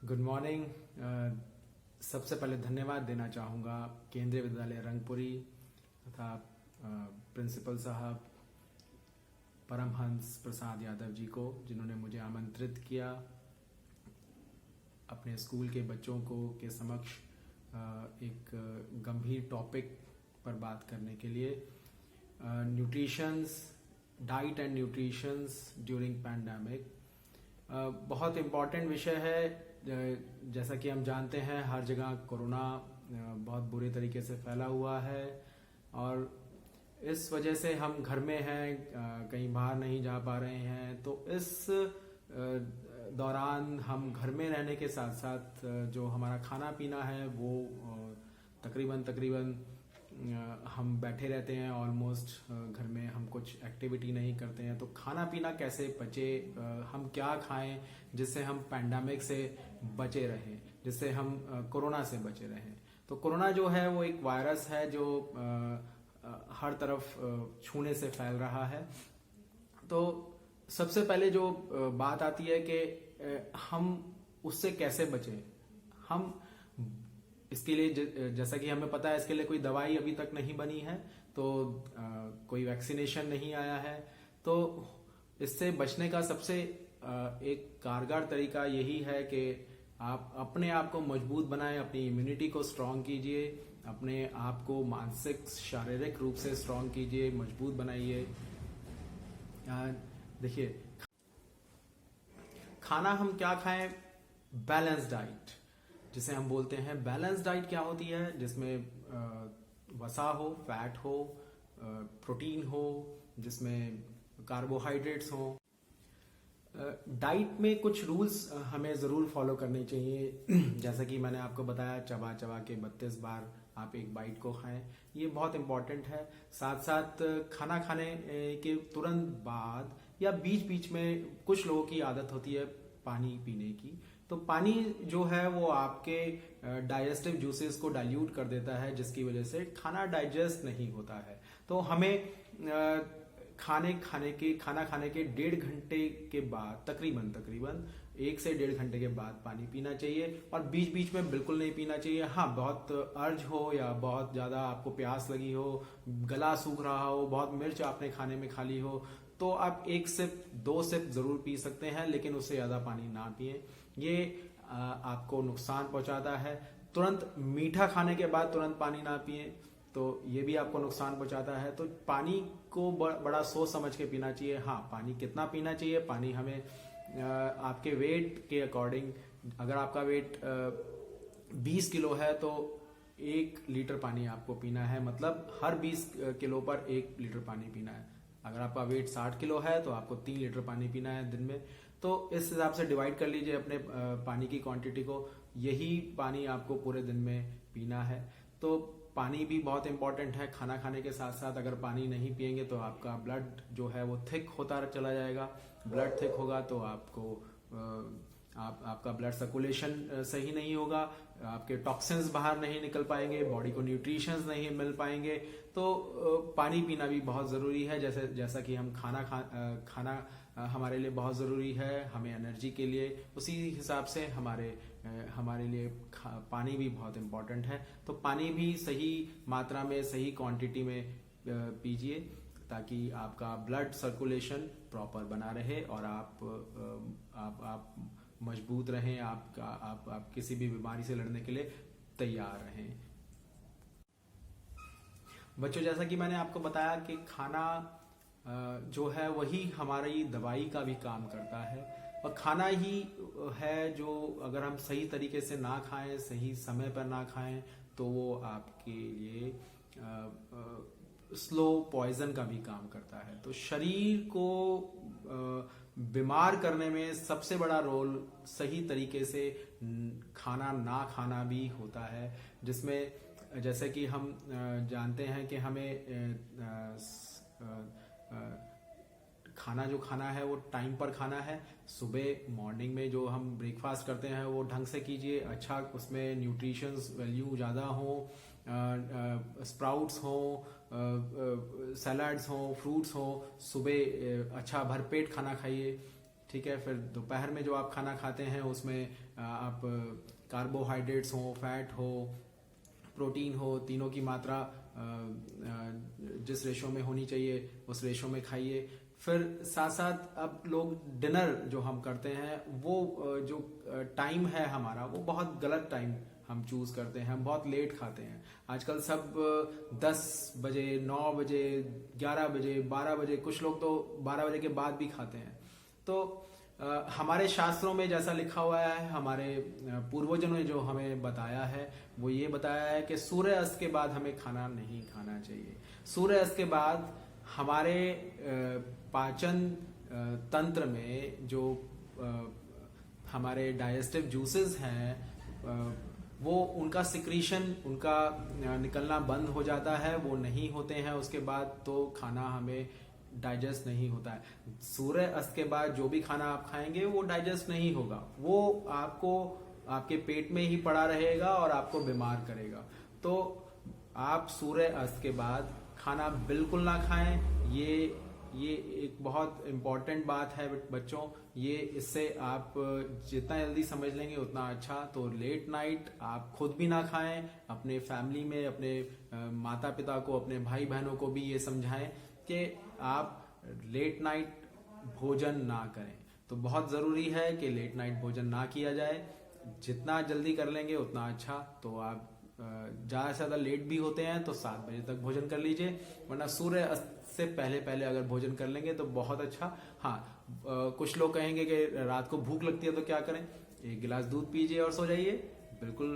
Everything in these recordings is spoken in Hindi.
Good morning. सबसे पहले धन्यवाद देना चाहूँगा केंद्रीय विद्यालय रंगपुरी तथा प्रिंसिपल साहब परमहंस प्रसाद यादव जी को, जिन्होंने मुझे आमंत्रित किया अपने स्कूल के बच्चों को के समक्ष एक गंभीर टॉपिक पर बात करने के लिए। Nutritions, diet and nutritions during pandemic बहुत इम्पॉर्टेंट विषय है। जैसा कि हम जानते हैं, हर जगह कोरोना बहुत बुरे तरीके से फैला हुआ है और इस वजह से हम घर में हैं, कहीं बाहर नहीं जा पा रहे हैं। तो इस दौरान हम घर में रहने के साथ साथ जो हमारा खाना पीना है वो तकरीबन हम बैठे रहते हैं। ऑलमोस्ट घर में हम कुछ एक्टिविटी नहीं करते हैं। तो खाना पीना कैसे बचे, हम क्या खाएं जिससे हम पैंडेमिक से बचे रहें, जिससे हम कोरोना से बचे रहें। तो कोरोना जो है वो एक वायरस है जो हर तरफ छूने से फैल रहा है। तो सबसे पहले जो बात आती है कि हम उससे कैसे बचें। हम इसके लिए, जैसा कि हमें पता है, इसके लिए कोई दवाई अभी तक नहीं बनी है, तो कोई वैक्सीनेशन नहीं आया है। तो इससे बचने का सबसे एक कारगर तरीका यही है कि आप अपने आप को मजबूत बनाएं, अपनी इम्यूनिटी को स्ट्रांग कीजिए, अपने आप को मानसिक शारीरिक रूप से स्ट्रांग कीजिए, मजबूत बनाइए। देखिए, खाना हम क्या खाएं, बैलेंस डाइट जिसे हम बोलते हैं। बैलेंस डाइट क्या होती है? जिसमें वसा हो, फैट हो, प्रोटीन हो, जिसमें कार्बोहाइड्रेट्स हो। डाइट में कुछ रूल्स हमें ज़रूर फॉलो करने चाहिए। जैसा कि मैंने आपको बताया, चबा चबा के 32 बार आप एक बाइट को खाएं, ये बहुत इम्पॉर्टेंट है। साथ साथ खाना खाने के तुरंत बाद या बीच बीच में कुछ लोगों की आदत होती है पानी पीने की। तो पानी जो है वो आपके डाइजेस्टिव जूसेस को डाइल्यूट कर देता है, जिसकी वजह से खाना डाइजेस्ट नहीं होता है। तो हमें खाना खाने के 1.5 घंटे के बाद तकरीबन 1 से 1.5 घंटे के बाद पानी पीना चाहिए और बीच बीच में बिल्कुल नहीं पीना चाहिए। हाँ, बहुत अर्ज हो या बहुत ज़्यादा आपको प्यास लगी हो, गला सूख रहा हो, बहुत मिर्च आपने खाने में खा ली हो, तो आप 1 सिप 2 सिप ज़रूर पी सकते हैं, लेकिन उससे ज़्यादा पानी ना पिए। ये आपको नुकसान पहुंचाता है। तुरंत मीठा खाने के बाद तुरंत पानी ना पिए, तो ये भी आपको नुकसान पहुंचाता है। तो पानी को बड़ा सोच समझ के पीना चाहिए। हाँ, पानी कितना पीना चाहिए? पानी हमें आपके वेट के अकॉर्डिंग, अगर आपका वेट 20 किलो है तो 1 लीटर पानी आपको पीना है। मतलब हर 20 किलो पर 1 लीटर पानी पीना है। अगर आपका वेट 60 किलो है तो आपको 3 लीटर पानी पीना है दिन में। तो इस हिसाब से डिवाइड कर लीजिए अपने पानी की क्वांटिटी को। यही पानी आपको पूरे दिन में पीना है। तो पानी भी बहुत इंपॉर्टेंट है। खाना खाने के साथ साथ अगर पानी नहीं पिएंगे तो आपका ब्लड जो है वो थिक होता चला जाएगा। ब्लड थिक होगा तो आपका ब्लड सर्कुलेशन सही नहीं होगा, आपके टॉक्सिन्स बाहर नहीं निकल पाएंगे, बॉडी को न्यूट्रिशंस नहीं मिल पाएंगे। तो पानी पीना भी बहुत ज़रूरी है। जैसा कि हम खाना हमारे लिए बहुत ज़रूरी है, हमें एनर्जी के लिए, उसी हिसाब से हमारे लिए पानी भी बहुत इम्पोर्टेंट है। तो पानी भी सही मात्रा में, सही क्वांटिटी में पीजिए, ताकि आपका ब्लड सर्कुलेशन प्रॉपर बना रहे और आप मजबूत रहें, आप किसी भी बीमारी से लड़ने के लिए तैयार रहें। बच्चों, जैसा कि मैंने आपको बताया कि खाना जो है वही हमारी दवाई का भी काम करता है, और खाना ही है जो अगर हम सही तरीके से ना खाएं, सही समय पर ना खाएं, तो वो आपके लिए स्लो पॉइजन का भी काम करता है। तो शरीर को बीमार करने में सबसे बड़ा रोल सही तरीके से खाना ना खाना भी होता है, जिसमें जैसे कि हम जानते हैं कि हमें खाना जो खाना है वो टाइम पर खाना है। सुबह मॉर्निंग में जो हम ब्रेकफास्ट करते हैं वो ढंग से कीजिए, अच्छा उसमें न्यूट्रिशंस वैल्यू ज़्यादा हो, स्प्राउट्स हो, सैलड्स हो, फ्रूट्स हो। सुबह अच्छा भरपेट खाना खाइए, ठीक है। फिर दोपहर में जो आप खाना खाते हैं उसमें आप कार्बोहाइड्रेट्स हो, फैट हो, प्रोटीन हो, तीनों की मात्रा जिस रेशो में होनी चाहिए उस रेशो में खाइए। फिर साथ साथ अब लोग डिनर जो हम करते हैं वो जो टाइम है हमारा वो बहुत गलत टाइम हम चूज करते हैं, हम बहुत लेट खाते हैं। आजकल सब 10 बजे, 9 बजे, 11 बजे, 12 बजे, कुछ लोग तो 12 बजे के बाद भी खाते हैं। तो हमारे शास्त्रों में जैसा लिखा हुआ है, हमारे पूर्वजों ने जो हमें बताया है वो ये बताया है कि सूर्य अस्त के बाद हमें खाना नहीं खाना चाहिए। सूर्य अस्त के बाद हमारे पाचन तंत्र में जो हमारे डाइजेस्टिव जूसेस हैं वो उनका सिक्रीशन, उनका निकलना बंद हो जाता है, वो नहीं होते हैं उसके बाद, तो खाना हमें डाइजेस्ट नहीं होता है। सूर्य अस्त के बाद जो भी खाना आप खाएंगे वो डाइजेस्ट नहीं होगा, वो आपको आपके पेट में ही पड़ा रहेगा और आपको बीमार करेगा। तो आप सूर्य अस्त के बाद खाना बिल्कुल ना खाएं। ये एक बहुत इम्पोर्टेंट बात है बच्चों। ये इससे आप जितना जल्दी समझ लेंगे उतना अच्छा। तो लेट नाइट आप खुद भी ना खाएं, अपने फैमिली में अपने माता पिता को, अपने भाई बहनों को भी ये समझाएं कि आप लेट नाइट भोजन ना करें। तो बहुत ज़रूरी है कि लेट नाइट भोजन ना किया जाए। जितना जल्दी कर लेंगे उतना अच्छा। तो आप ज़्यादा से ज़्यादा लेट भी होते हैं तो 7 बजे तक भोजन कर लीजिए, वरना सूर्य अस्त से पहले पहले अगर भोजन कर लेंगे तो बहुत अच्छा। हाँ, कुछ लोग कहेंगे कि रात को भूख लगती है तो क्या करें? 1 गिलास दूध पीजिए और सो जाइए, बिल्कुल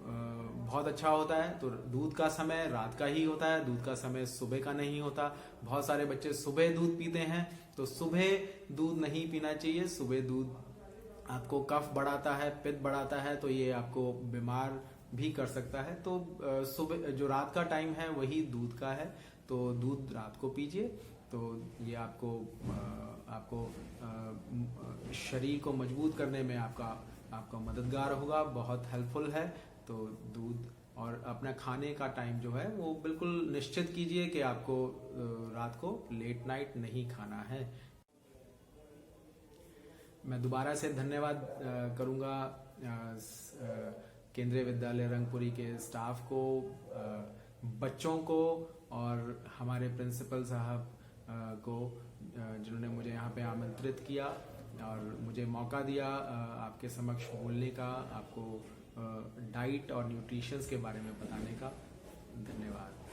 बहुत अच्छा होता है। तो दूध का समय रात का ही होता है, दूध का समय सुबह का नहीं होता। बहुत सारे बच्चे सुबह दूध पीते हैं, तो सुबह दूध नहीं पीना चाहिए। सुबह दूध आपको कफ बढ़ाता है, पित्त बढ़ाता है, तो ये आपको बीमार भी कर सकता है। तो सुबह जो रात का टाइम है वही दूध का है, तो दूध रात को पीजिए। तो ये आपको शरीर को मजबूत करने में आपका मददगार होगा, बहुत हेल्पफुल है। तो दूध और अपना खाने का टाइम जो है वो बिल्कुल निश्चित कीजिए कि आपको रात को लेट नाइट नहीं खाना है। मैं दोबारा से धन्यवाद करूंगा केंद्रीय विद्यालय रंगपुरी के स्टाफ को, बच्चों को और हमारे प्रिंसिपल साहब को, जिन्होंने मुझे यहाँ पे आमंत्रित किया और मुझे मौका दिया आपके समक्ष बोलने का, आपको डाइट और न्यूट्रिशंस के बारे में बताने का। धन्यवाद।